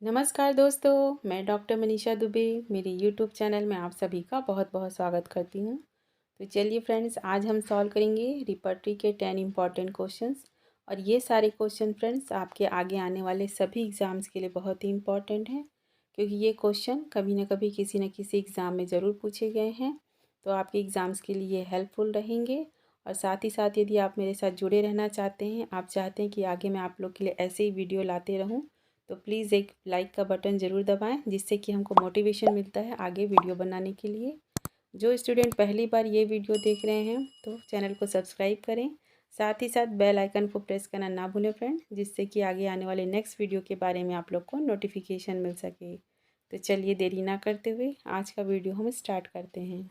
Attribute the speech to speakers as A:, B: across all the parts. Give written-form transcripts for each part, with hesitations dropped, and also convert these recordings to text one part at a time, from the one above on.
A: नमस्कार दोस्तों, मैं डॉक्टर मनीषा दुबे मेरे यूट्यूब चैनल में आप सभी का बहुत बहुत स्वागत करती हूँ। तो चलिए फ्रेंड्स, आज हम सॉल्व करेंगे रिपर्टरी के 10 इम्पॉर्टेंट क्वेश्चंस। और ये सारे क्वेश्चन फ्रेंड्स आपके आगे आने वाले सभी एग्ज़ाम्स के लिए बहुत ही इम्पॉर्टेंट हैं, क्योंकि ये क्वेश्चन कभी ना कभी किसी न किसी एग्ज़ाम में ज़रूर पूछे गए हैं। तो आपके एग्ज़ाम्स के लिए हेल्पफुल रहेंगे। और साथ ही साथ यदि आप मेरे साथ जुड़े रहना चाहते हैं, आप चाहते हैं कि आगे मैं आप लोग के लिए ऐसे ही वीडियो लाते रहूँ, तो प्लीज़ एक लाइक का बटन ज़रूर दबाएं, जिससे कि हमको मोटिवेशन मिलता है आगे वीडियो बनाने के लिए। जो स्टूडेंट पहली बार ये वीडियो देख रहे हैं तो चैनल को सब्सक्राइब करें, साथ ही साथ बेल आइकन को प्रेस करना ना भूलें फ्रेंड, जिससे कि आगे आने वाले नेक्स्ट वीडियो के बारे में आप लोग को नोटिफिकेशन मिल सके। तो चलिए देरी ना करते हुए आज का वीडियो हम स्टार्ट करते हैं।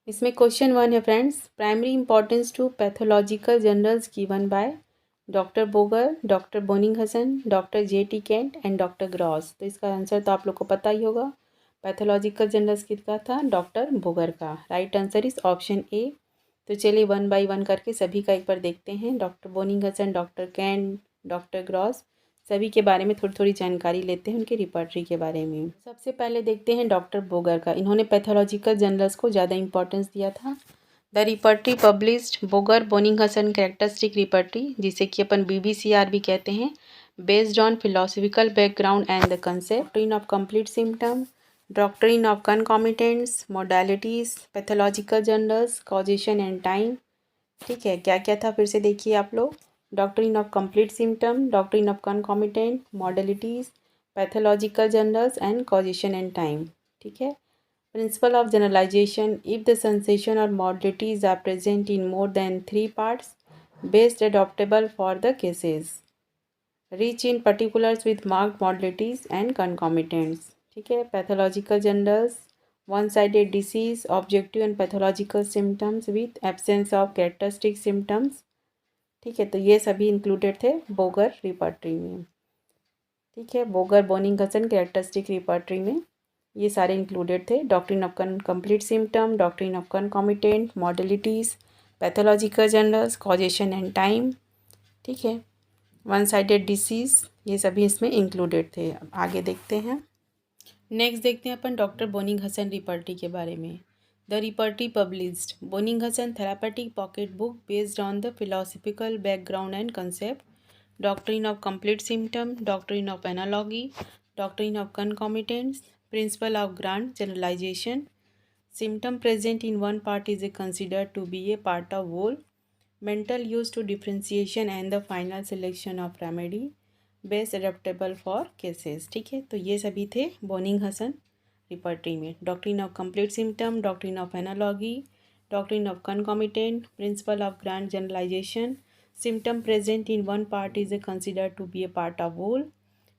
A: इसमें क्वेश्चन 1 है friends, primary importance to pathological generals given by doctor Boger, doctor Boenninghausen, doctor J T. Kent and doctor Gross. तो इसका आंसर तो आप लोग को पता ही होगा। पैथोलॉजिकल जर्नल्स किसका था? डॉक्टर बोगर का। राइट आंसर इज ऑप्शन ए। तो चलिए 1 बाय 1 करके सभी का एक बार देखते हैं। Doctor Boenninghausen, doctor Kent, doctor Gross, सभी के बारे में थोड़ी थोड़ी जानकारी लेते हैं, उनके रिपर्टरी के बारे में। सबसे पहले देखते हैं डॉक्टर बोगर का। इन्होंने पैथोलॉजिकल जर्नल्स को ज़्यादा इंपॉर्टेंस दिया था। The repertory published Boger Boenninghausen characteristic repertory, जिसे कि अपन BBCR भी कहते हैं, based on philosophical background and the concept, doctrine of complete symptom, doctrine of concomitants, modalities, pathological generals, causation and time. ठीक है, क्या क्या था फिर से देखिए आप लोग। Doctrine of complete symptom, doctrine of concomitant, modalities, pathological generals and causation and time. ठीक है। Principle of generalization: if the sensation or modalities are present in more than 3 parts, best adaptable for the cases. Rich in particulars with marked modalities and concomitants. ठीक है। Pathological journals: one-sided disease, objective and pathological symptoms with absence of characteristic symptoms. ठीक है, तो ये सभी included थे Bogar repertory में। ठीक है, बोगर बोनिंगहसन कैरेक्टरिस्टिक रिपर्टरी में ये सारे इंक्लूडेड थे। Doctrine of complete symptom, doctrine of concomitant, modalities, pathological generals, causation and time. ठीक है, वन साइडेड डिसीज़, ये सभी इसमें इंक्लूडेड थे। अब आगे देखते हैं। नेक्स्ट देखते हैं अपन डॉक्टर बोनिंगहसन रिपर्टरी के बारे में। The repertory published Boenninghausen therapeutic pocket book based on the philosophical background and concept, doctrine of complete symptom, doctrine of analogy, doctrine of concomitants, principle of grand generalization. Symptom present in one part is considered to be a part of whole. Mental use to differentiation and the final selection of remedy. Best adaptable for cases. ठीक है, तो ये सभी थे बोनिंगहसन repertory में। Doctrine of complete symptom, doctrine of analogy, doctrine of concomitant, principle of grand generalization. Symptom present in one part is considered to be a part of whole.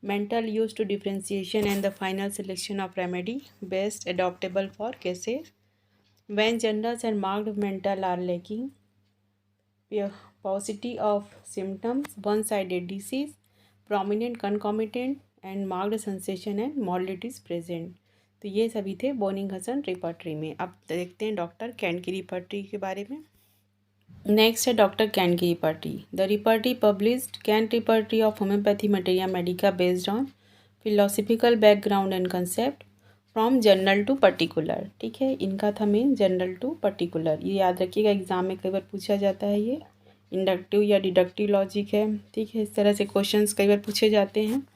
A: Mental use to differentiation and the final selection of remedy, best adaptable for cases. When journals and marked mental are lacking, paucity of symptoms, one-sided disease, prominent concomitant and marked sensation and modalities present. तो ये सभी थे बोनिंगहसन repertory में। अब देखते हैं doctor Kent की repertory के बारे में। नेक्स्ट है डॉक्टर केंट की repertory. The repertory published Kent repertory of homoeopathy materia medica based on philosophical background and concept from general to particular. ठीक है, इनका था मेन जनरल टू पर्टिकुलर। ये याद रखिएगा, एग्जाम में कई बार पूछा जाता है। ये इंडक्टिव या डिडक्टिव लॉजिक है। ठीक है, इस तरह से क्वेश्चंस कई बार पूछे जाते हैं।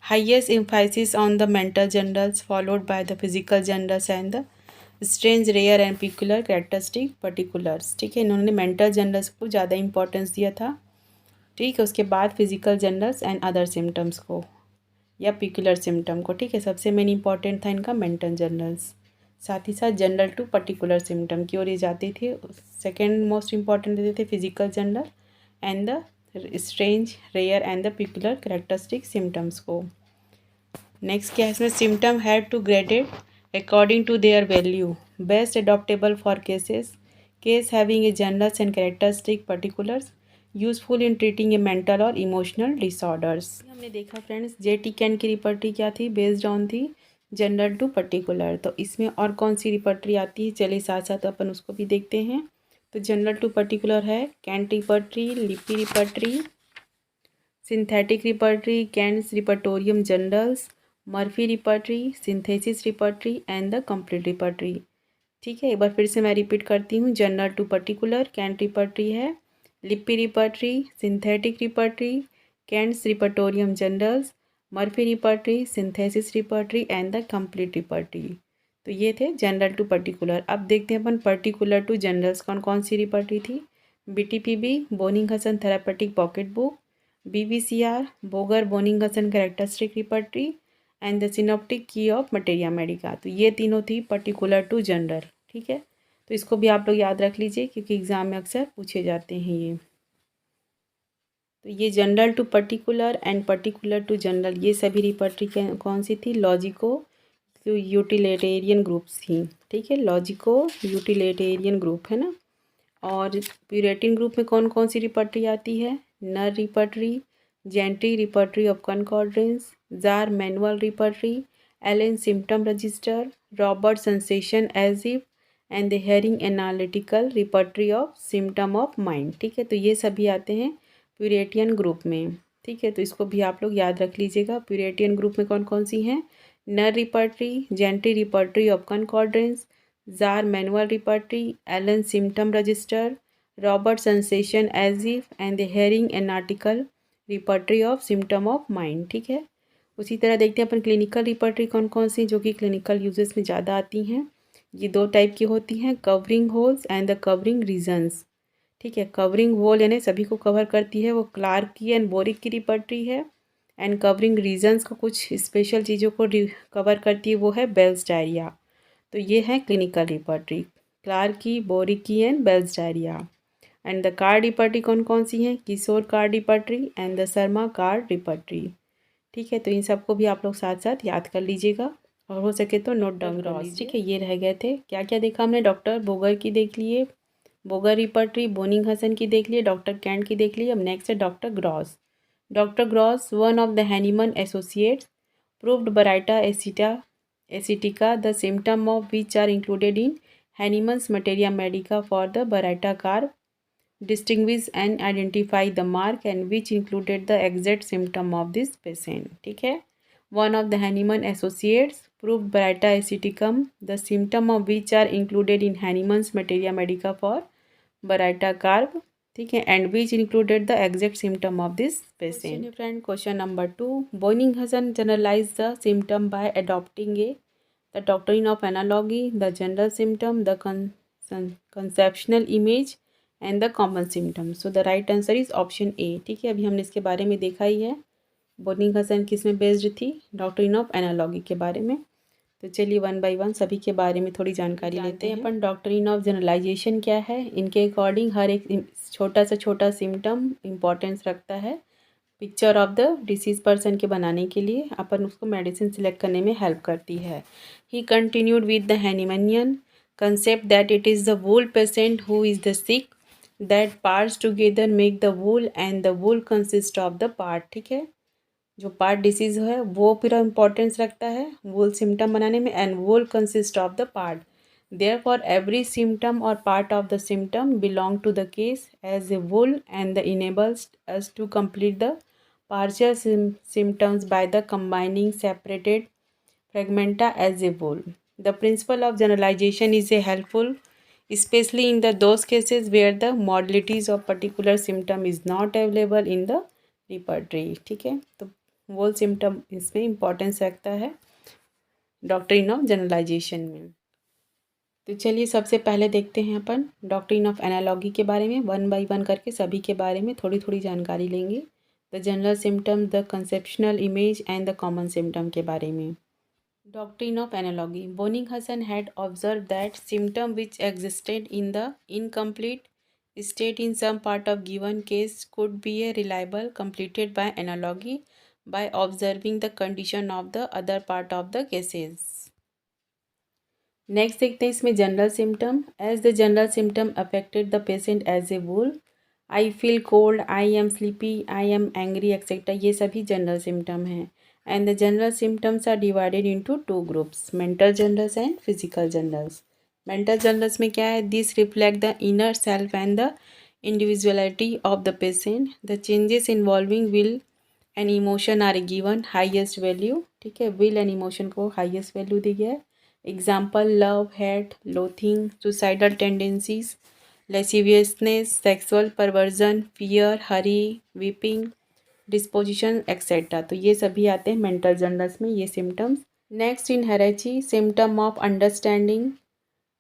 A: Highest emphasis on the mental generals followed by the physical generals and the strange rare and peculiar characteristic particulars. ठीक है, इन्होंने मेंटल जर्नल्स को ज़्यादा इंपॉर्टेंस दिया था। ठीक है, उसके बाद physical generals and other symptoms को या पिकुलर सिम्टम को। ठीक है, सबसे मेन इंपॉर्टेंट था इनका मेंटल जर्नल्स। साथ ही साथ जनरल टू पर्टिकुलर सिम्टम की ओर ये जाते थे। सेकेंड मोस्ट इंपॉर्टेंट देते थे physical general and the strange rare and the peculiar characteristic symptoms को। नेक्स्ट क्या है इसमें, symptom had to graded according to their value, best adaptable for cases, case having a general and characteristic particulars, useful in treating A mental और emotional disorders. हमने देखा friends, जे.टी. केन की repertory क्या थी, बेस्ड ऑन थी जनरल टू पर्टिकुलर। तो इसमें और कौन सी रिपर्टरी आती है, चलिए साथ साथ अपन उसको भी देखते हैं। तो जनरल टू पर्टिकुलर है Kent repertory, Lippe repertory, synthetic repertory, Kent's repertorium generals, Murphy repertory, synthesis repertory and the complete repertory. ठीक है, एक बार फिर से मैं रिपीट करती हूँ। General to particular Kent repertory है, Lippe repertory, synthetic repertory, Kent's repertorium generals, Murphy repertory, synthesis repertory and the complete repertory. तो ये थे जनरल टू पर्टिकुलर। अब देखते हैं अपन पर्टिकुलर टू जनरल्स कौन कौन सी रिपर्टरी थी। BTPB, Boenninghausen therapeutic pocket book, BVCR, Boger Boenninghausen characteristic repertory and the synoptic key of materia medica. तो ये तीनों थी पर्टिकुलर टू जनरल। ठीक है, तो इसको भी आप लोग याद रख लीजिए क्योंकि एग्ज़ाम में अक्सर पूछे जाते हैं ये। तो ये general to particular and particular to general ये सभी रिपर्टरी कौन सी थी, लॉजिको यूटिलिटेरियन ग्रुप्स थी। ठीक है, लॉजिको यूटिलिटेरियन ग्रुप है ना। और प्यूरेटिन ग्रुप में कौन कौन सी रिपर्टरी आती है, Knerr repertory, Gentry repertory of concordance, Jahr manual repertory, Allen symptom register, Robert sensation as if and the Hering analytical repertory of symptom of mind. ठीक है, तो ये सभी आते हैं प्यूरेटियन ग्रुप में। ठीक है, तो इसको भी आप लोग याद रख लीजिएगा। प्यूरेटियन ग्रुप में कौन कौन सी हैं, Knerr repertory, Gentry repertory of concordance, Jahr manual repertory, Allen symptom register, Robert sensation as if and the Hering analytical repertory of symptom of mind. ठीक है, उसी तरह देखते हैं अपन क्लिनिकल रिपर्टरी कौन कौन सी जो कि क्लिनिकल यूजेस में ज़्यादा आती हैं। ये दो टाइप की होती हैं, covering wholes and the covering regions. ठीक है, कवरिंग होल यानी सभी को कवर करती है, वो क्लार्क की एंड बोरिक की रिपर्टरी है। एंड कवरिंग रीजन्स को कुछ स्पेशल चीज़ों को कवर करती है, वो है बेल्स डायरिया। तो ये है क्लिनिकल रिपर्टरी, क्लार्क की, बोरिक की and Bell's diarrhoea. And the card repertory कौन कौन सी हैं, Kishore card repertory and the Sharma card repertory. ठीक है, तो इन सबको भी आप लोग साथ साथ याद कर लीजिएगा और हो सके तो नोट डाउन कर लीजिए। ठीक है, ये रह गए थे। क्या क्या देखा हमने, डॉक्टर बोगर की देख लिए, बोगर रिपर्टरी, बोनिंग हसन की देख लिए, डॉक्टर कैंट की देख लिए। अब नेक्स्ट है doctor Gross. Doctor Gross, one of the Hahnemann associates, proved baryta acetica, the symptom of which are included in Hahnemann's materia medica for the Baraita carb, distinguish and identify the mark and which included the exact symptom of this patient. ठीक है, one of the Hahnemann associates proved Baraita aciticum, the symptom of which are included in Hahnemann's materia medica for Baraita carb. ठीक है, and which included the exact symptom of this patient. Friend, question number 2, Boenninghausen generalise the symptom by adopting the doctrine of analogy, the general symptom, the conceptional image and the common symptom. So the right answer is option A. ठीक है, अभी हमने इसके बारे में देखा ही है, boning Hasan किस में बेस्ड थी, डॉक्ट्रिन ऑफ एनालॉगी के बारे में। तो चलिए वन बाय वन सभी के बारे में थोड़ी जानकारी लेते हैं अपन। डॉक्ट्रिन ऑफ जनरलाइजेशन क्या है, इनके अकॉर्डिंग हर एक छोटा से छोटा सिम्टम इम्पोर्टेंस रखता है picture of the disease person के बनाने के लिए, अपन उसको मेडिसिन सिलेक्ट करने में हेल्प करती है। He continued with the Hahnemannian concept that it is the whole patient who is the sick, that parts together make the whole and the whole consist of the part. ठीक है, जो part disease है वो पूरा importance रखता है वूल symptom बनाने में, and whole consist of the part. Therefore every symptom or part of the symptom belong to the case as a whole and the enables us to complete the partial symptoms by the combining separated fragmenta as a whole. The principle of generalization is a helpful, especially in those cases where the modalities of particular symptom is not available in the repertory. ठीक है, तो whole symptom इसमें importance रखता है doctrine of generalisation में। तो चलिए सबसे पहले देखते हैं अपन डॉक्ट्रिन ऑफ एनालॉगी के बारे में, वन बाय वन करके सभी के बारे में थोड़ी थोड़ी जानकारी लेंगे। The general symptom, the conceptional image and the common symptom के बारे में। Doctrine of analogy, Boenninghausen had observe that symptom which existed in the incomplete state in some part of given case could be a reliable completed by analogy by observing the condition of the other part of the cases. Next देखते हैं इसमें general symptom, as the general symptom affected the patient as a whole, I feel cold, I am sleepy, I am angry etcetera, ये सभी general symptom हैं। And the general symptoms are divided into two groups, mental generals and physical generals. Mental generals में क्या है, this reflect the inner self and the individuality of the patient, the changes involving will and emotion are given highest value. ठीक है, will and emotion को highest value दी गया है। Example, love, hate, loathing, suicidal tendencies, lasciviousness, sexual perversion, fear, hurry, weeping, disposition et cetera. तो ये सभी आते हैं मेंटल जनरल्स में, ये symptoms. Next, in hierarchy, symptom of understanding,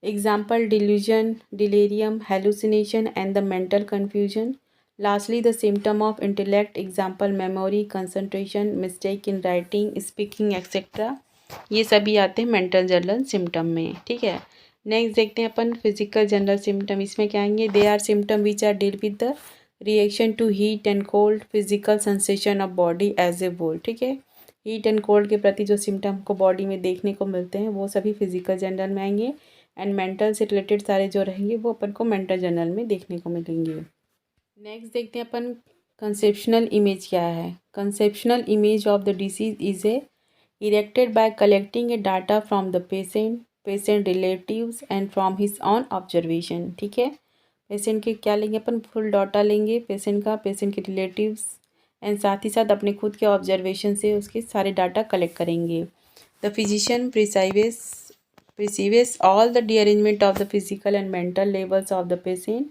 A: example, delusion, delirium, hallucination and the mental confusion. Lastly, the symptom of intellect, example, memory, concentration, mistake in writing, speaking et cetera. ये सभी आते हैं मेंटल जनरल सिम्टम में। ठीक है, next देखते हैं अपन physical general symptom. इसमें क्या आएंगे, they are symptom which are deal with the reaction to heat and cold, physical sensation of body as a whole. ठीक है, हीट एंड कोल्ड के प्रति जो सिम्टम को बॉडी में देखने को मिलते हैं वो सभी फिजिकल जनरल में आएंगे, एंड मेंटल से रिलेटेड सारे जो रहेंगे वो अपन को मेंटल जनरल में देखने को मिलेंगे। नेक्स्ट देखते हैं अपन कंसेप्शनल इमेज क्या है। Conceptional image of the disease is a erected bye collecting A data from the patient relatives and from his on observation. ठीक है, पेशेंट के क्या लेंगे अपन, फुल डाटा लेंगे पेशेंट का, पेशेंट के रिलेटिव्स एंड साथ ही साथ अपने खुद के ऑब्जर्वेशन से उसके सारे डाटा कलेक्ट करेंगे। The physician perceives all the rearrangement of the physical and mental levels of the patient,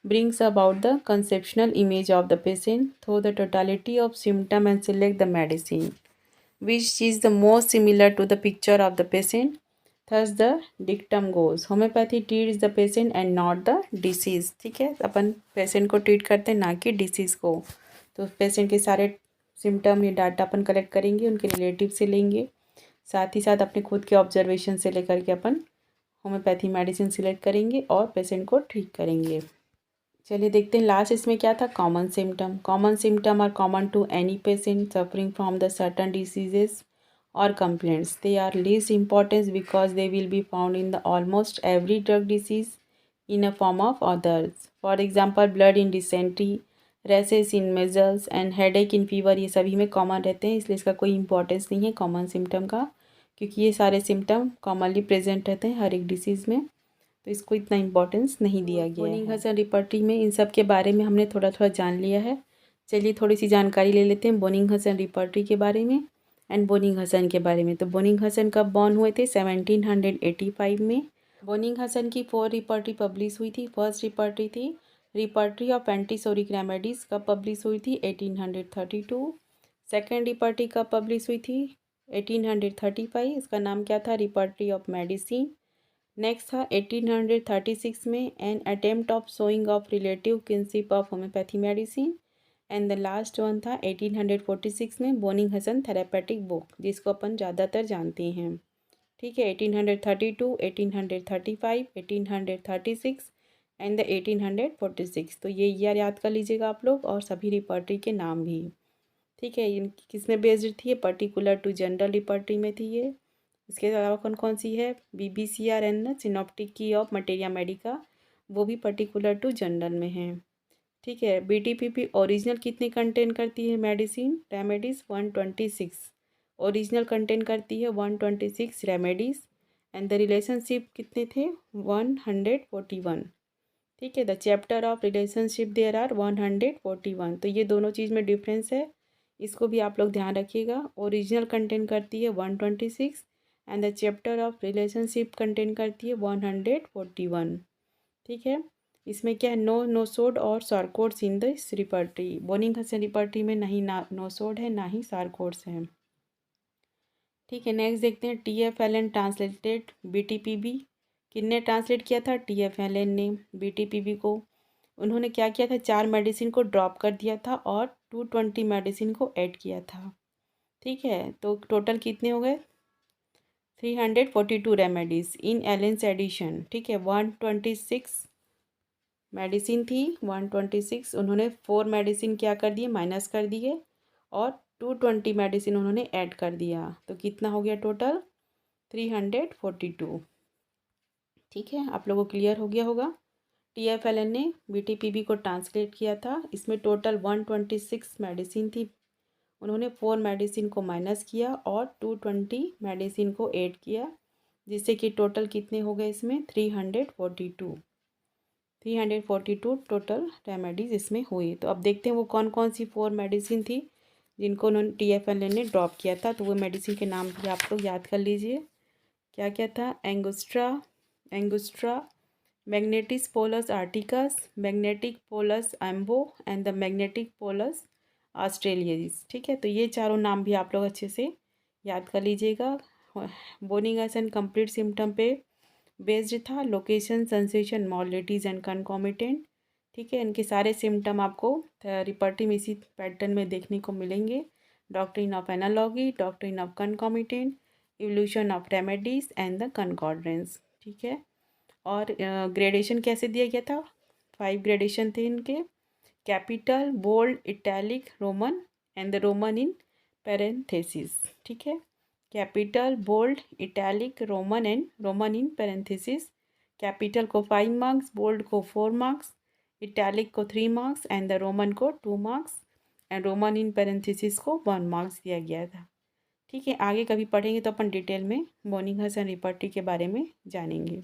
A: brings about the conceptual image of the patient through the totality of symptom and select the medicine which is the most similar to the picture of the patient. Thus the dictum goes, homeopathy treats the patient and not the disease। ठीक है, अपन patient को treat करते हैं ना कि disease को। तो patient के सारे सिम्टम या डाटा अपन कलेक्ट करेंगे, उनके रिलेटिव से लेंगे, साथ ही साथ अपने खुद के ऑब्जर्वेशन से लेकर के अपन होम्योपैथी मेडिसिन सिलेक्ट करेंगे और पेशेंट को ठीक करेंगे। चलिए देखते हैं लास्ट इसमें क्या था, common symptom. Common symptom are common to any patient suffering from the certain diseases or complaints. They are least importance because they will be found in the almost every drug disease in a form of others. For example, blood in dysentery, rashes in measles and headache in fever, ये सभी में common रहते हैं, इसलिए इसका कोई importance नहीं है कॉमन सिम्टम का, क्योंकि ये सारे सिम्टम कॉमनली प्रेजेंट रहते हैं हर एक डिसीज़ में, तो इसको इतना इंपॉर्टेंस नहीं दिया गया है। बोनिंग-हसन रिपर्टरी में इन सब के बारे में हमने थोड़ा थोड़ा जान लिया है। चलिए थोड़ी सी जानकारी ले लेते हैं बोनिंग-हसन रिपर्टरी के बारे में एंड बोनिंग-हसन के बारे में। तो बोनिंग-हसन कब बॉर्न हुए थे, 1785 में। बोनिंग-हसन की 4 रिपर्टरी पब्लिश हुई थी। फर्स्ट रिपर्टरी थी रिपर्टरी ऑफ एंटीसोरिक रेमेडीज़, कब पब्लिश हुई थी, 1832। सेकेंड रिपर्टरी कब पब्लिश हुई थी, 1835। इसका नाम क्या था, रिपर्टरी ऑफ मेडिसिन। नेक्स्ट था 1836 में an attempt of showing off relative kinship of homeopathy medicine. And the last one था 1846 में बोनिंग-हसन थेरेपेटिक बुक, जिसको अपन ज़्यादातर जानते हैं। ठीक है, 1832, 1835, 1836 एंड द 1846। तो ये ईयर याद कर लीजिएगा आप लोग, और सभी रिपर्टरी के नाम भी। ठीक है, ये किस में बेस्ड थी, ये पर्टिकुलर टू जनरल रिपर्टरी में थी ये। इसके अलावा कौन कौन सी है, BBCR and synoptic key of materia Medica, वो भी पर्टिकुलर टू जनरल में है। ठीक है, BTPP ओरिजिनल कितने कंटेन करती है मेडिसिन रेमेडीज़, 126 ओरिजिनल कंटेन करती है, 126 रेमेडीज़। एंड द रिलेशनशिप कितने थे, 141। ठीक है, the chapter of relationship there are 141। तो ये दोनों चीज़ में डिफरेंस है, इसको भी आप लोग ध्यान रखिएगा। ओरिजिनल कंटेन करती है 126 and the chapter of relationship contain करती है 141। ठीक है, इसमें क्या है, नो नोसोड और sarcodes in this repertory. बोनिंग-हसन repertory में नहीं नोसोड है, ना ही सार्कोड्स हैं। ठीक है, नेक्स्ट देखते हैं TF एलन ट्रांसलेटेड BTPB। किसने ट्रांसलेट किया था, TF एलन ने BTPB को। उन्होंने क्या किया था, 4 मेडिसिन को ड्रॉप कर दिया था और 220 मेडिसिन को ऐड किया था। ठीक है, तो टोटल कितने हो गए, 342 रेमेडीज़ इन एलेंस एडिशन। ठीक है, 126 मेडिसिन थी, 126 उन्होंने 4 मेडिसिन क्या कर दिए, माइनस कर दिए, और 220 मेडिसिन उन्होंने ऐड कर दिया, तो कितना हो गया टोटल, 342। ठीक है, आप लोगों को क्लियर हो गया होगा। TF एलन ने BTPB को ट्रांसलेट किया था। इसमें टोटल 126 मेडिसिन थी, उन्होंने 4 मेडिसिन को माइनस किया और 220 मेडिसिन को ऐड किया, जिससे कि टोटल कितने हो गए इसमें 342 टोटल रेमेडीज इसमें हुई। तो अब देखते हैं वो कौन कौन सी 4 मेडिसिन थी जिनको उन्होंने TFLN ने ड्रॉप किया था। तो वो मेडिसिन के नाम भी आप लोग याद कर लीजिए। क्या क्या था? Angustura, magnetis polus arcticus, magnetic polus ambo and the magnetic polus australis. ठीक है, तो ये चारों नाम भी आप लोग अच्छे से याद कर लीजिएगा। बोनिंगसन कंप्लीट सिम्टम पे बेस्ड था, लोकेशन, सेंसेशन, मॉडलिटीज़ एंड कन्कॉमिटेंट। ठीक है, इनके सारे सिम्टम आपको रिपर्टिव इसी पैटर्न में देखने को मिलेंगे। Doctrine of analogy, doctrine of concomitant, evolution of remedies and the concordance. ठीक है, और ग्रेडेशन कैसे दिया गया था? 5 ग्रेडेशन थे इनके, capital, bold, italic, roman and the roman in parenthesis. ठीक है, capital, bold, italic, roman and roman in parenthesis. Capital को 5 मार्क्स, बोल्ड को 4 मार्क्स, इटैलिक को 3 मार्क्स एंड द रोमन को 2 marks and roman in parenthesis को 1 marks दिया गया था। ठीक है, आगे कभी पढ़ेंगे तो अपन डिटेल में बोनिंगहसन रिपर्टी के बारे में जानेंगे।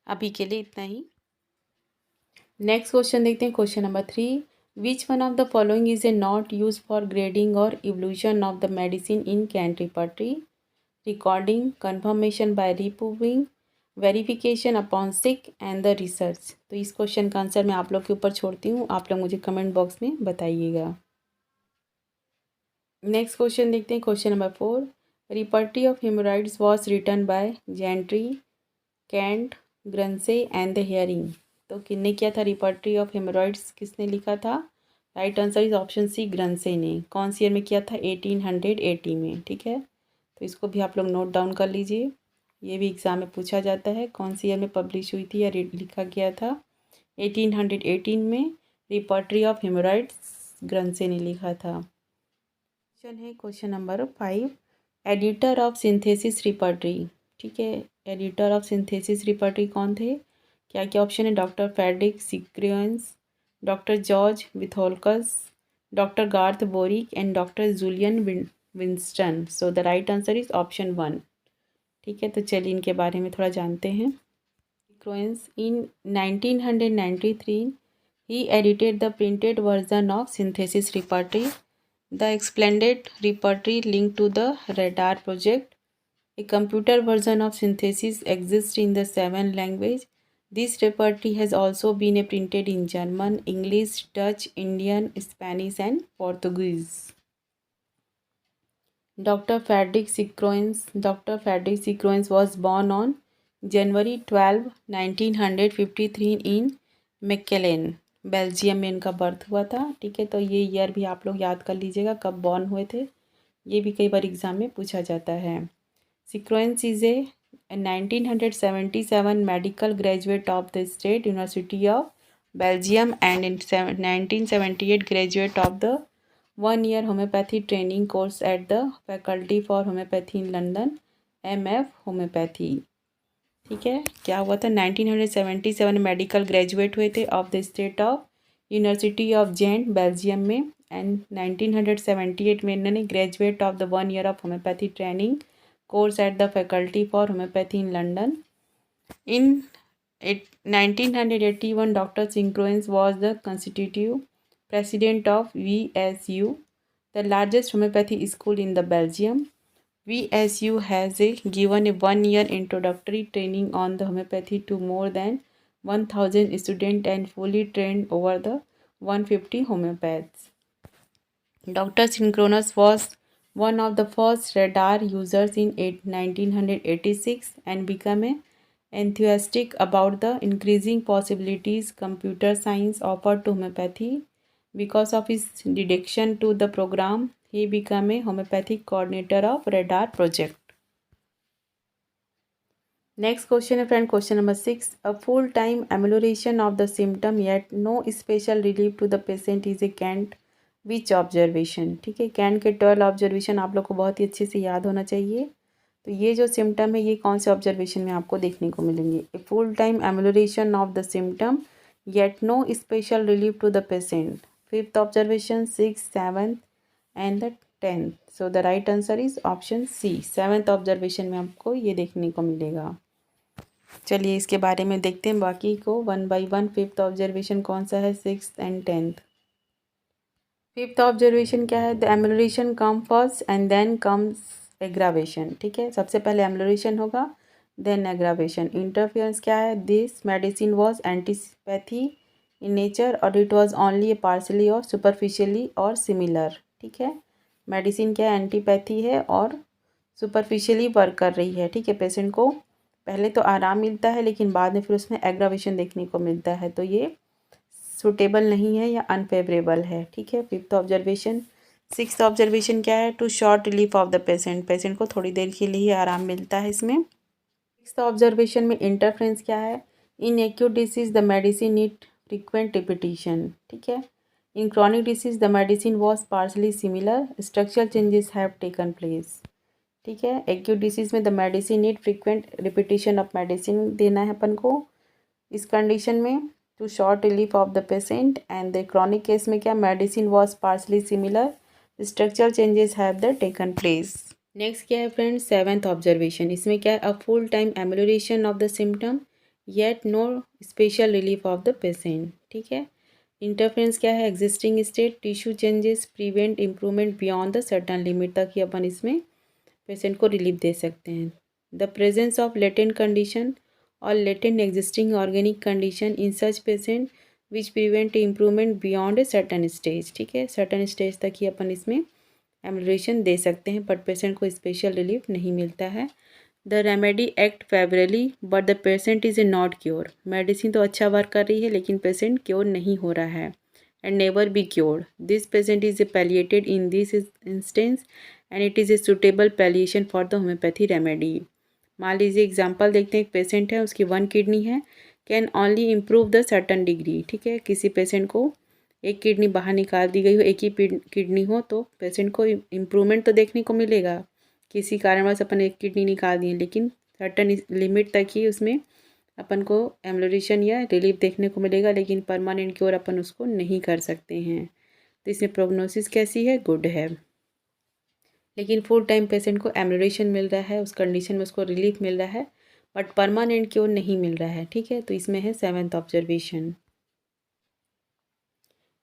A: अभी के लिए इतना ही। नेक्स्ट क्वेश्चन देखते हैं, question number 3। Which one of the following is a not use for grading or evolution of the medicine in Kent repertory? Recording, confirmation by reproving, verification upon sick and the research. तो इस question का answer मैं आप लोग के ऊपर छोड़ती हूँ, आप लोग मुझे कमेंट बॉक्स में बताइएगा। नेक्स्ट क्वेश्चन देखते हैं, question number 4। Repertory of haemorrhoids was written by Gentry, Kent, Guernsey and the Hering. तो किसने किया था रिपर्टी ऑफ हेमोराइड्स? किसने लिखा था? Right answer is option C, Guernsey ने। कौन सी ईयर में किया था? 1880 में। ठीक है, तो इसको भी आप लोग नोट डाउन कर लीजिए, ये भी एग्ज़ाम में पूछा जाता है। कौन सी ईयर में पब्लिश हुई थी या लिखा गया था? 1818 में रिपर्टी ऑफ हेमोराइड्स ग्रंसे ने लिखा था। क्वेश्चन है question number 5। Editor of synthesis repertory. ठीक है, एडिटर ऑफ सिंथेसिस रिपर्टी कौन थे? क्या क्या ऑप्शन है? Doctor Frederik Schroyens, doctor George Vithoulkas, doctor Garth Boericke and doctor Julian Winston. So the right answer is option 1। ठीक है, तो चलिए इनके बारे में थोड़ा जानते हैं। सिक्रियंस इन 1993 he edited the printed version of synthesis repertory. The expanded repertory linked to the radar project. A computer version of synthesis exists in the 7 language. This repertory has also been printed in German, English, Dutch, Indian, Spanish and Portuguese. Dr. Frederick Sickroens was born on January 12, 1953 in Mechelen, Belgium में इनका birth हुआ था। ठीक है, तो ये year भी आप लोग याद कर लीजिएगा कब बॉर्न हुए थे, ये भी कई बार एग्जाम में पूछा जाता है। Schroyens is a 1977 medical graduate of the state university of Belgium and in 1978 graduate of the 1 year homoeopathy training course at the faculty for homoeopathy in London, MF homoeopathy. ठीक है, क्या हुआ था? 1977 मेडिकल ग्रेजुएट हुए थे of the state of university of Ghent Belgium में, and 1978 में इन्होंने graduate of the 1 year of homoeopathy training course at the faculty for homoeopathy in London. In 1981 doctor Schroyens was the constitutive president of VSU, the largest homeopathy school in the Belgium. VSU has given a 1 year introductory training on the homeopathy to more than 1000 students and fully trained over the 150 homeopaths. Dr. Synchronous was one of the first radar users in 1986 and became enthusiastic about the increasing possibilities computer science offered to homeopathy. Because of his dedication to the program, he became a homeopathic coordinator of radar project. Next question है friend, question number 6. A full-time amelioration of the symptom yet no special relief to the patient is a Kant which observation. ठीक है, cantt के 12 observation आप लोग को बहुत ही अच्छे से याद होना चाहिए। तो ये जो सिम्टम है ये कौन से ऑब्जर्वेशन में आपको देखने को मिलेंगे? A full time amelioration of the symptom yet no special relief to the patient, 5th observation, 6th, 7th and the 10th. So the right answer is option C. 7th observation में आपको ये देखने को मिलेगा। चलिए इसके बारे में देखते हैं बाकी को one by one. 5th observation कौन सा है, 6th and 10th। 5th observation क्या है, the amelioration come first and then comes aggravation. ठीक है, सबसे पहले एम्यूलरेशन होगा देन एग्रावेशन। इंटरफेरेंस क्या है, this medicine was antipathy in nature or it was only a partially or superficially or similar. ठीक है, मेडिसिन क्या है, एंटीपैथी है और सुपरफिशियली वर्क कर रही है। ठीक है, पेशेंट को पहले तो आराम मिलता है लेकिन बाद में फिर उसमें एग्रावेशन देखने को मिलता है, तो ये सूटेबल नहीं है या अनफेवरेबल है। ठीक है, 5th ऑब्जर्वेशन। 6th ऑब्जर्वेशन क्या है, to short relief of the patient. Patient को थोड़ी देर के लिए आराम मिलता है इसमें। 6th ऑब्जर्वेशन में इंटरफ्रेंस क्या है, in acute disease the medicine need frequent repetition. ठीक है, in chronic disease the medicine was partially similar, structural changes have taken place. ठीक है, एक्यूट डिसीज में the medicine need frequent repetition of medicine देना है अपन को इस कंडीशन में, to short relief of the patient. And the chronic case में क्या, medicine was partially similar, structural changes have the taken place. Next क्या है फ्रेंड्स, 7th ऑब्जर्वेशन। इसमें क्या है, a full time amelioration of the symptom yet no special relief of the patient. ठीक है, interference क्या है, existing state tissue changes prevent improvement beyond the certain limit तक ही अपन इसमें पेशेंट को रिलीफ दे सकते हैं। The presence of latent condition or latent existing organic condition in such patient which prevent improvement beyond a certain stage. ठीक है, certain stage तक ही अपन इसमें एम्यूलरेशन दे सकते हैं, बट पेशेंट को स्पेशल रिलीफ नहीं मिलता है। The remedy act favourably but the patient is a not cure. Medicine तो अच्छा वर्क कर रही है लेकिन पेशेंट क्योर नहीं हो रहा है। And never be cured, this patient is a palliated in this instance and it is a suitable palliation for the homoeopathy remedy. मान लीजिए एग्जाम्पल देखते हैं, एक पेशेंट है, उसकी 1 किडनी है, can only improve the certain degree. ठीक है, किसी पेशेंट को एक किडनी बाहर निकाल दी गई हो, एक ही किडनी हो, तो पेशेंट को इम्प्रूवमेंट तो देखने को मिलेगा। किसी कारणवश अपन एक किडनी निकाल दिए लेकिन सर्टन लिमिट तक ही उसमें अपन को एम्यूलरेशन या रिलीफ देखने को मिलेगा, लेकिन परमानेंट क्योर अपन उसको नहीं कर सकते हैं। तो इसमें प्रोग्नोसिस कैसी है, गुड है। लेकिन फुल टाइम पेशेंट को एम्यूलरेशन मिल रहा है, उस कंडीशन में उसको रिलीफ मिल रहा है, बट परमानेंट क्योर नहीं मिल रहा है। ठीक है, तो इसमें है 7th ऑब्जर्वेशन।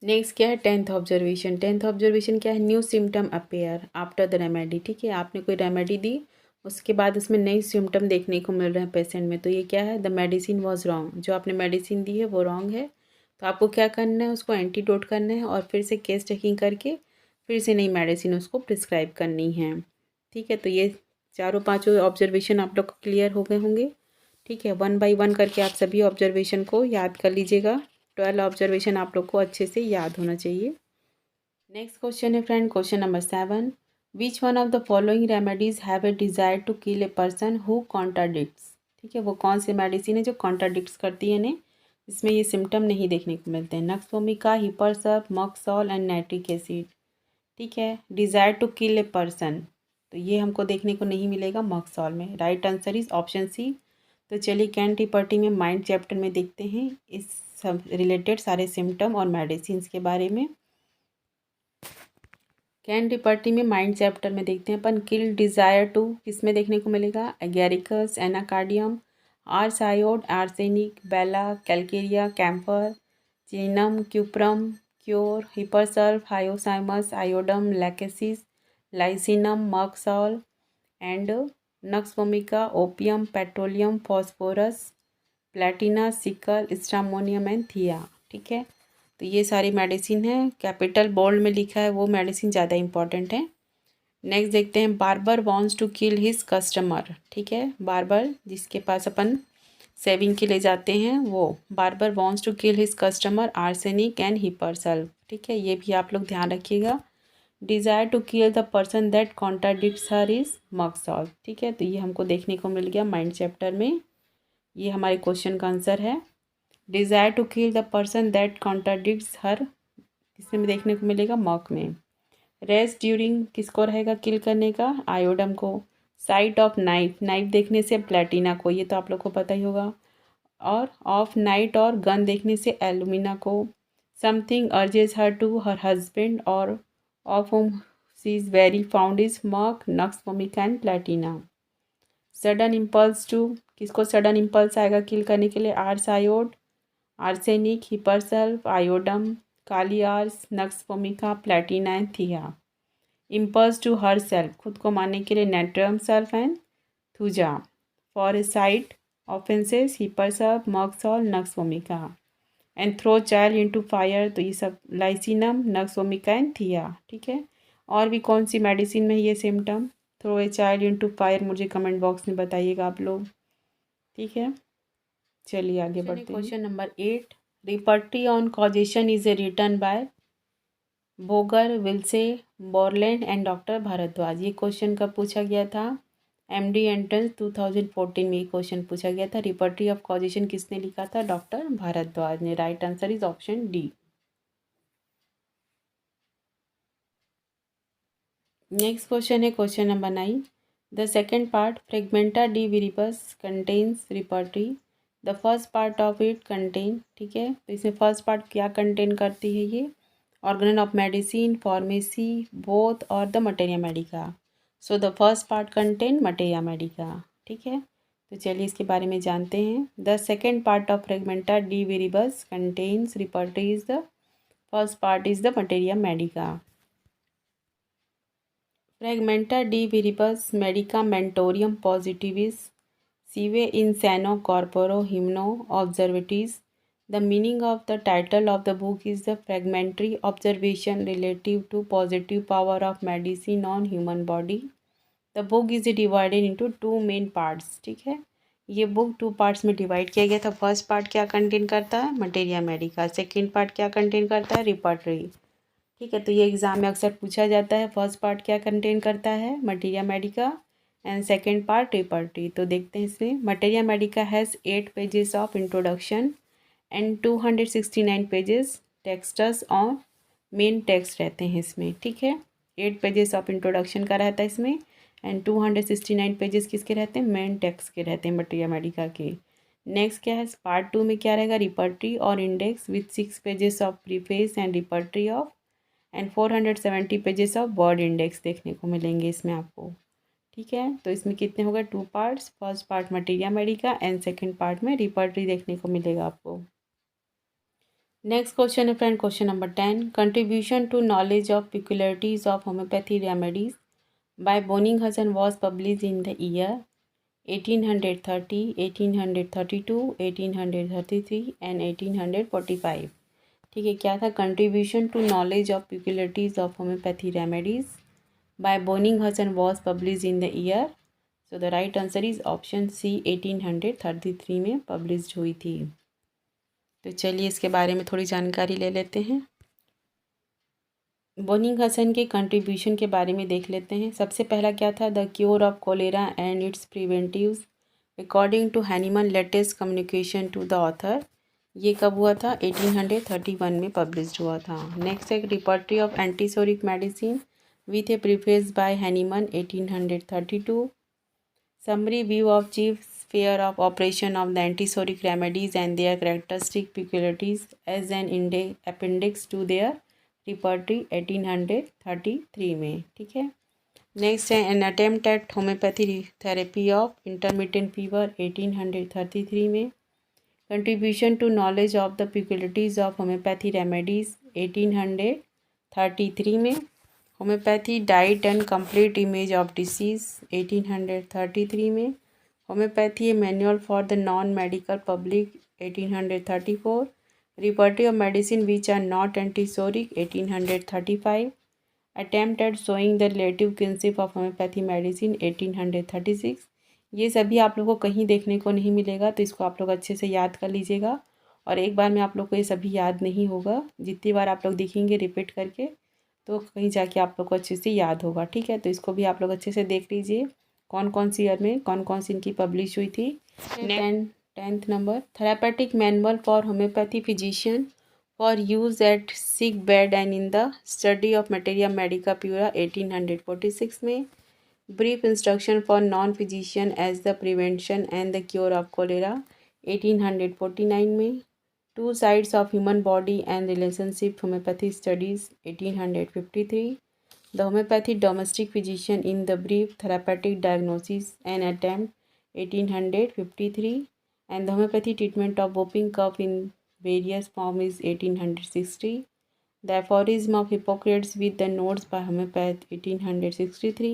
A: नेक्स्ट क्या है, 10th ऑब्जर्वेशन। 10th ऑब्जर्वेशन क्या है, new symptom appear after the remedy. ठीक है, आपने कोई रेमेडी दी, उसके बाद उसमें नई सिम्टम देखने को मिल रहे हैं पेशेंट में, तो ये क्या है, द मेडिसिन वॉज रॉन्ग। जो आपने मेडिसिन दी है वो रॉन्ग है, तो आपको क्या करना है, उसको एंटीडोट करना है और फिर से केस चेकिंग करके फिर से नई मेडिसिन उसको प्रिस्क्राइब करनी है। ठीक है, तो ये चारों पाँचों ऑब्जर्वेशन आप लोग को क्लियर हो गए होंगे। ठीक है, 1 बाय 1 करके आप सभी ऑब्जर्वेशन को याद कर लीजिएगा। 12 ऑब्जर्वेशन आप लोग को अच्छे से याद होना चाहिए। नेक्स्ट क्वेश्चन है friend, question number 7। Which one of the following remedies have a desire to kill a person who contradicts. ठीक है, वो कौन सी मेडिसिन है जो कॉन्ट्राडिक्ट्स करती है ने, इसमें ये सिम्टम नहीं देखने को मिलते हैं। Nux vomica, hepar sulph, merc sol and nitric acid. ठीक है, desire to kill a person, तो ये हमको देखने को नहीं मिलेगा मॉक्सॉल में। Right answer is option C. तो चलिए कैंटिपर्टी में माइंड चैप्टर में देखते हैं इस सब रिलेटेड सारे सिम्टम और मेडिसिन के बारे में। कैंटिपर्टी में माइंड चैप्टर में देखते हैं अपन, किल डिज़ायर टू किस में देखने को मिलेगा, agaricus, anacardium, ars iod, arsenic, bella, calcarea, camphor, chininum, cuprum, cure, hepar sulph, hyoscyamus, iodum, lachesis, lyssinum, merc sol and nux vomica, opium, petroleum, phosphorus, platina, secale, stramonium and thea. ठीक है, तो ये सारी मेडिसिन है, कैपिटल बोल्ड में लिखा है वो मेडिसिन ज़्यादा इंपॉर्टेंट है। नेक्स्ट देखते हैं, barber wants to kill his customer. ठीक है, बार्बर जिसके पास अपन सेविंग के लिए जाते हैं, वो barber wants to kill his customer arsenic and hepar sulph. ठीक है, ये भी आप लोग ध्यान रखिएगा। Desire to kill the person that contradicts her is merc sol. ठीक है, तो ये हमको देखने को मिल गया माइंड चैप्टर में, ये हमारे क्वेश्चन का आंसर है। Desire to kill the person that contradicts her, इसमें देखने को मिलेगा मॉक में। रेस्ट ड्यूरिंग किसको रहेगा किल करने का, आयोडम को। साइट ऑफ नाइफ, नाइफ देखने से प्लेटिना को, ये तो आप लोग को पता ही होगा। और ऑफ नाइट और गन देखने से एलुमिना को। Something urges her to her husband or of home she is very found is merc, nux vomica and platina. Sudden impulse to, किसको सडन इम्पल्स आएगा किल करने के लिए? Ars iod, arsenic, hepar sulph, iodum, kali ars, nux vomica, platina and thea. Impulse to herself, खुद को मारने के लिए natrum sulph and thuja. For side offences hepar sulph, merc sol, nux vomica. And throw child into fire, तो ये सब लाइसिनम, नक्स वोमिका एंड थिया। ठीक है, और भी कौन सी मेडिसिन में ये symptom? Throw a child into fire, मुझे कमेंट बॉक्स में बताइएगा आप लोग। ठीक है, चलिए आगे बढ़ते हैं। Question number 8, repertory on causation is a written by Boger, Wilsey, Borland and doctor Bhardwaj. ये क्वेश्चन कब पूछा गया था? एमडी एंट्रेंस 2014 में ये क्वेश्चन पूछा गया था। रिपर्टी ऑफ कॉजेशन किसने लिखा था? डॉक्टर भारद्वाज ने। Right answer is option D. Next question है question number 9, the second part fragmenta de viribus contains repertory, the first part of it contain. ठीक है, तो इसमें फर्स्ट पार्ट क्या कंटेन करती है? ये organon of medicine, pharmacy, both or the materia medica. So the first part contain materia medica. ठीक है, तो चलिए इसके बारे में जानते हैं। The second part of fragmenta de viribus contains repertory is the first part is the materia medica. Fragmenta de viribus medicamentorum positivis sive in sano corporo hymno observatis. The meaning of the title of the book is the fragmentary observation relative to positive power of medicine on human body. The book is divided into two main parts. ठीक है, ये book 2 parts में divide किया गया था। First part क्या contain करता है? Materia Medica. सेकेंड पार्ट क्या कंटेन करता है? रिपर्टरी। ठीक है, तो ये एग्जाम में अक्सर पूछा जाता है। फर्स्ट पार्ट क्या कंटेन करता है? Materia medica and second part repertory. तो देखते हैं इसमें। Materia medica has 8 pages of introduction and 269 pages texts और मेन टेक्स्ट रहते हैं इसमें। ठीक है, 8 पेजेस ऑफ इंट्रोडक्शन का रहता है इसमें एंड 269 पेजेस किसके रहते हैं? मेन टेक्स्ट के रहते हैं मटेरिया मेडिका के। नेक्स्ट क्या है? पार्ट 2 में क्या रहेगा? रिपर्टरी और index with 6 pages of preface and repertory of and 470 pages of word index देखने को मिलेंगे इसमें आपको। ठीक है, तो इसमें कितने हो गए? 2 parts. First part materia medica and second part में रिपर्टरी देखने को मिलेगा आपको। नेक्स्ट क्वेश्चन है friend, question number 10, contribution to knowledge of peculiarities of homeopathy remedies by Boenninghausen was publish in the year 1830, 1832, 1833 and 1845। ठीक है, क्या था? Contribution to knowledge of peculiarities of homeopathy remedies by Boninghausen was published in the year, so the right answer is option C 1833 में published हुई थी। तो चलिए इसके बारे में थोड़ी जानकारी ले लेते हैं। बोनिंगहसन के कंट्रीब्यूशन के बारे में देख लेते हैं। सबसे पहला क्या था? The cure of cholera and its preventives according to Hahnemann latest communication to the author. ये कब हुआ था? 1831 में पब्लिश हुआ था। नेक्स्ट है repertory of antipsoric medicine with a preface by Hahnemann 1832. Summary view of chief sphere of operation of the antisoric remedies and their characteristic peculiarities as an appendix to their repertory 1833 में। ठीक है, next है an attempt at homeopathy therapy of intermittent fever 1833 में। Contribution to knowledge of the peculiarities of homeopathy remedies 1833 में। Homeopathy diet and complete image of disease 1833 में। Homeopathy a manual for the non medical public 1834। Repertory of medicine which are not antipsoric 1835। Attempt at showing the relative kinship of homeopathy medicine 1836। ये सभी आप लोगों को कहीं देखने को नहीं मिलेगा, तो इसको आप लोग अच्छे से याद कर लीजिएगा। और एक बार में आप लोग को ये सभी याद नहीं होगा, जितनी बार आप लोग देखेंगे रिपीट करके तो कहीं जाके आप लोग को अच्छे से याद होगा। ठीक है, तो इसको भी आप लोग अच्छे से देख लीजिए कौन कौन सी ईयर में कौन कौन सी इनकी पब्लिश हुई थी। 10th number, therapeutic manual for homoeopathy physician for use at sick bed and in the study of materia medica pura 1846 में। Brief instruction for non physician as the prevention and the cure of cholera 1849 में। Two sides of human body and relationship homoeopathy studies 1853। The homoeopathy domestic physician in the brief therapeutic diagnosis and attempt 1853 and the homeopathy treatment of whooping cough in various forms is 1860. The aphorism of Hippocrates with the notes by homeopath 1863.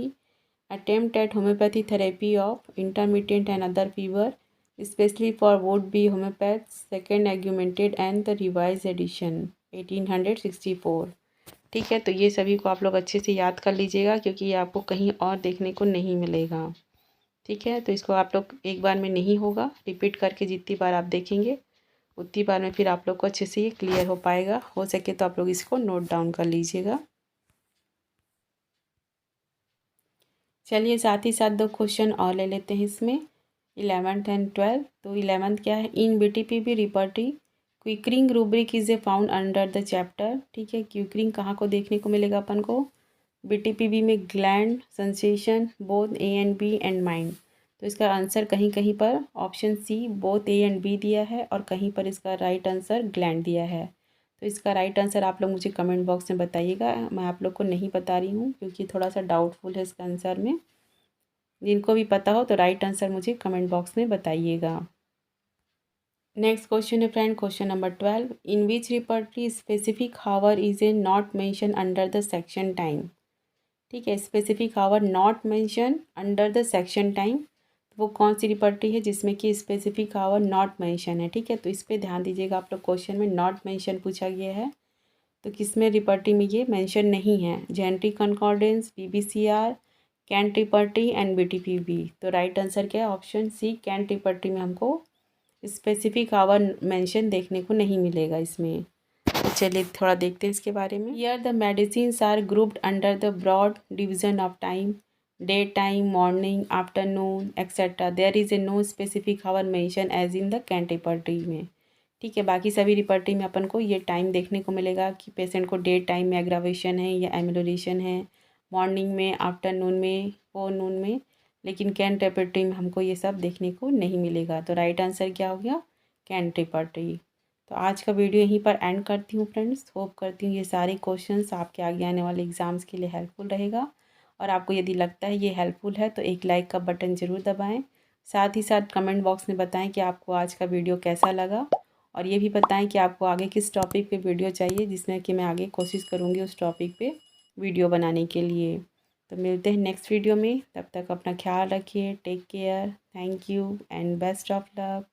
A: Attempt at homeopathy therapy of intermittent and other fever, especially for would-be homeopaths, second augmented and the revised edition 1864. ठीक है, तो ये सभी को आप लोग अच्छे से याद कर लीजिएगा क्योंकि ये आपको कहीं और देखने को नहीं मिलेगा। ठीक है, तो इसको आप लोग एक बार में नहीं होगा, रिपीट करके जितनी बार आप देखेंगे उतनी बार में फिर आप लोग को अच्छे से ये क्लियर हो पाएगा। हो सके तो आप लोग इसको नोट डाउन कर लीजिएगा। चलिए साथ ही साथ 2 क्वेश्चन और ले लेते हैं इसमें 11th एंड 12th। तो 11th क्या है, in BTPB repertory quivering rubric is a found under the chapter. ठीक है, क्विकरिंग कहाँ को देखने को मिलेगा अपन को, BTPB में gland, sensation, both A and B and mind. तो इसका आंसर कहीं कहीं पर option C both A and B दिया है और कहीं पर इसका राइट आंसर ग्लैंड दिया है। तो इसका राइट आंसर आप लोग मुझे कमेंट बॉक्स में बताइएगा। मैं आप लोग को नहीं बता रही हूँ क्योंकि थोड़ा सा डाउटफुल है इसका आंसर में। जिनको भी पता हो तो राइट आंसर मुझे कमेंट बॉक्स में बताइएगा। नेक्स्ट क्वेश्चन है friend, question number 12। In which repertory specific hour is a not mention under the section time. ठीक है, specific hour not mention under the section time, वो कौन सी रिपर्टरी है जिसमें कि स्पेसिफिक हावर नॉट मेंशन है। ठीक है, तो इस पर ध्यान दीजिएगा, आप लोग क्वेश्चन में नॉट मेंशन पूछा गया है तो किसमें रिपर्टरी में ये मेंशन नहीं है, genetic concordance, BBCR, Kent repertory and BTPB। तो राइट आंसर क्या है, ऑप्शन सी कैंट रिपर्टरी में हमको स्पेसिफिक आवर मेंशन देखने को नहीं मिलेगा इसमें। तो चलिए थोड़ा देखते हैं इसके बारे में। Here the medicines are grouped under the broad division of time, day time, morning, afternoon etcetera. There is a no specific hour mention as in the Kent repertory में। ठीक है, बाकी सभी रिपर्टरी में अपन को ये टाइम देखने को मिलेगा कि पेशेंट को डे टाइम में एग्रावेशन है या एम्यूलेशन है, मॉर्निंग में, आफ्टरनून में, फोरनून में, लेकिन कैंट रिपर्टरी में हमको ये सब देखने को नहीं मिलेगा। तो राइट आंसर क्या हो गया, कैंट रिपर्टरी। तो आज का वीडियो यहीं पर एंड करती हूँ फ्रेंड्स। होप करती हूँ ये सारे क्वेश्चंस आपके आगे आने वाले एग्ज़ाम्स के लिए हेल्पफुल रहेगा। और आपको यदि लगता है ये हेल्पफुल है तो एक लाइक का बटन ज़रूर दबाएं। साथ ही साथ कमेंट बॉक्स में बताएं कि आपको आज का वीडियो कैसा लगा, और ये भी बताएं कि आपको आगे किस टॉपिक पे वीडियो चाहिए जिसमें कि मैं आगे कोशिश करूँगी उस टॉपिक पे वीडियो बनाने के लिए। तो मिलते हैं नेक्स्ट वीडियो में, तब तक अपना ख्याल रखिए। Take care, thank you and best of luck.